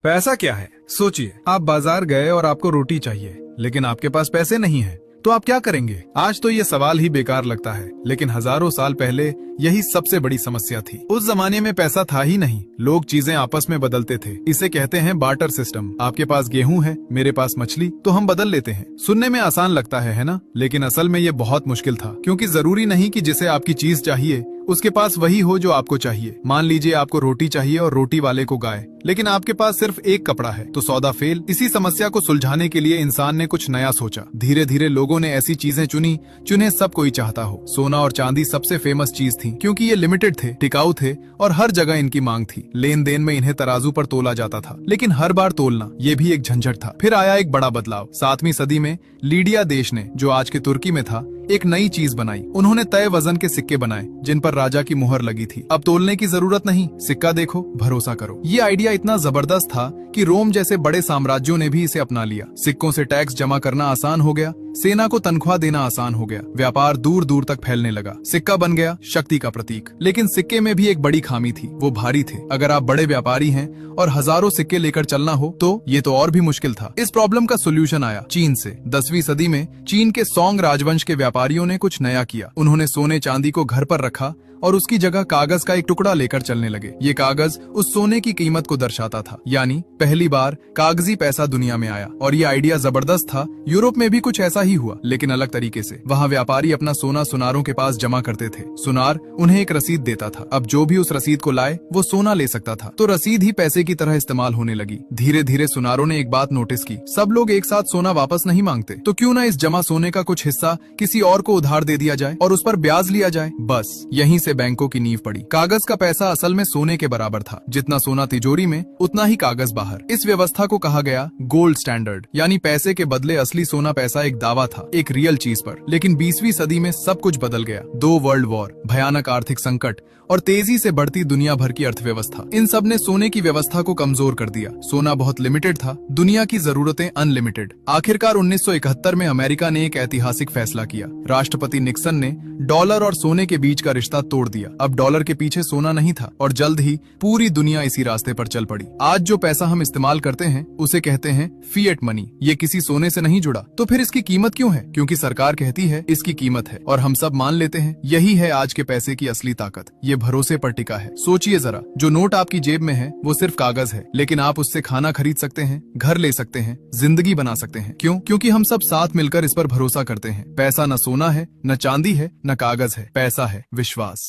पैसा क्या है? सोचिए, आप बाजार गए और आपको रोटी चाहिए, लेकिन आपके पास पैसे नहीं है, तो आप क्या करेंगे? आज तो ये सवाल ही बेकार लगता है, लेकिन हजारों साल पहले यही सबसे बड़ी समस्या थी। उस जमाने में पैसा था ही नहीं, लोग चीजें आपस में बदलते थे। इसे कहते हैं बार्टर सिस्टम। आपके पास गेहूं है, मेरे पास मछली, तो हम बदल लेते हैं। सुनने में आसान लगता है ना? लेकिन असल में ये बहुत मुश्किल था, क्योंकि जरूरी नहीं कि जिसे आपकी चीज चाहिए उसके पास वही हो जो आपको चाहिए। मान लीजिए आपको रोटी चाहिए और रोटी वाले को गाय, लेकिन आपके पास सिर्फ एक कपड़ा है, तो सौदा फेल। इसी समस्या को सुलझाने के लिए इंसान ने कुछ नया सोचा। धीरे धीरे लोगों ने ऐसी चीजें चुनी जिन्हें सब कोई चाहता हो। सोना और चांदी सबसे फेमस चीज थी, क्योंकि ये लिमिटेड थे, टिकाऊ थे और हर जगह इनकी मांग थी। लेन देन में इन्हें तराजू पर तोला जाता था, लेकिन हर बार तोलना ये भी एक झंझट था। फिर आया एक बड़ा बदलाव। 7वीं सदी में लीडिया देश ने, जो आज के तुर्की में था, एक नई चीज बनाई। उन्होंने तय वजन के सिक्के बनाए, जिन पर राजा की मुहर लगी थी। अब तोलने की जरूरत नहीं, सिक्का देखो, भरोसा करो। ये आइडिया इतना जबरदस्त था कि रोम जैसे बड़े साम्राज्यों ने भी इसे अपना लिया। सिक्कों से टैक्स जमा करना आसान हो गया, सेना को तनख्वाह देना आसान हो गया, व्यापार दूर दूर तक फैलने लगा। सिक्का बन गया शक्ति का प्रतीक। लेकिन सिक्के में भी एक बड़ी खामी थी, वो भारी थे। अगर आप बड़े व्यापारी हैं और हजारों सिक्के लेकर चलना हो तो ये तो और भी मुश्किल था। इस प्रॉब्लम का सोल्यूशन आया चीन से। 10वीं सदी में चीन के सोंग राजवंश के व्यापारियों ने कुछ नया किया। उन्होंने सोने चांदी को घर पर रखा और उसकी जगह कागज का एक टुकड़ा लेकर चलने लगे। ये कागज उस सोने की कीमत को दर्शाता था, यानी पहली बार कागजी पैसा दुनिया में आया। और ये आइडिया जबरदस्त था। यूरोप में भी कुछ ऐसा ही हुआ, लेकिन अलग तरीके से। वहाँ व्यापारी अपना सोना सुनारों के पास जमा करते थे। सुनार उन्हें एक रसीद देता था। अब जो भी उस रसीद को लाए वो सोना ले सकता था, तो रसीद ही पैसे की तरह इस्तेमाल होने लगी। धीरे धीरे सुनारों ने एक बात नोटिस की, सब लोग एक साथ सोना वापस नहीं मांगते, तो क्यों ना इस जमा सोने का कुछ हिस्सा किसी और को उधार दे दिया जाए और उस पर ब्याज लिया जाए। बस यहीं से बैंकों की नींव पड़ी। कागज का पैसा असल में सोने के बराबर था। जितना सोना तिजोरी में, उतना ही कागज बाहर। इस व्यवस्था को कहा गया गोल्ड स्टैंडर्ड, यानी पैसे के बदले असली सोना पैसा एक दावा था, एक रियल चीज पर। लेकिन 20वीं सदी में सब कुछ बदल गया। 2 वर्ल्ड वॉर, भयानक आर्थिक संकट और तेजी से बढ़ती दुनिया भर की अर्थव्यवस्था, इन सब ने सोने की व्यवस्था को कमजोर कर दिया। सोना बहुत लिमिटेड था, दुनिया की जरूरतें अनलिमिटेड। आखिरकार 1971 में अमेरिका ने एक ऐतिहासिक फैसला किया। राष्ट्रपति निक्सन ने डॉलर और सोने के बीच का रिश्ता तोड़ दिया। अब डॉलर के पीछे सोना नहीं था और जल्द ही पूरी दुनिया इसी रास्ते पर चल पड़ी। आज जो पैसा हम इस्तेमाल करते हैं उसे कहते हैं फिएट मनी। ये किसी सोने से नहीं जुड़ा, तो फिर इसकी कीमत क्यों है? क्योंकि सरकार कहती है इसकी कीमत है और हम सब मान लेते हैं। यही है आज के पैसे की असली ताकत, ये भरोसे पर टिका है। सोचिए जरा, जो नोट आपकी जेब में है वो सिर्फ कागज है, लेकिन आप उससे खाना खरीद सकते हैं, घर ले सकते हैं, जिंदगी बना सकते हैं। क्यों? क्योंकि हम सब साथ मिलकर इस पर भरोसा करते हैं। पैसा न सोना है, न चांदी है, न कागज है, पैसा है विश्वास।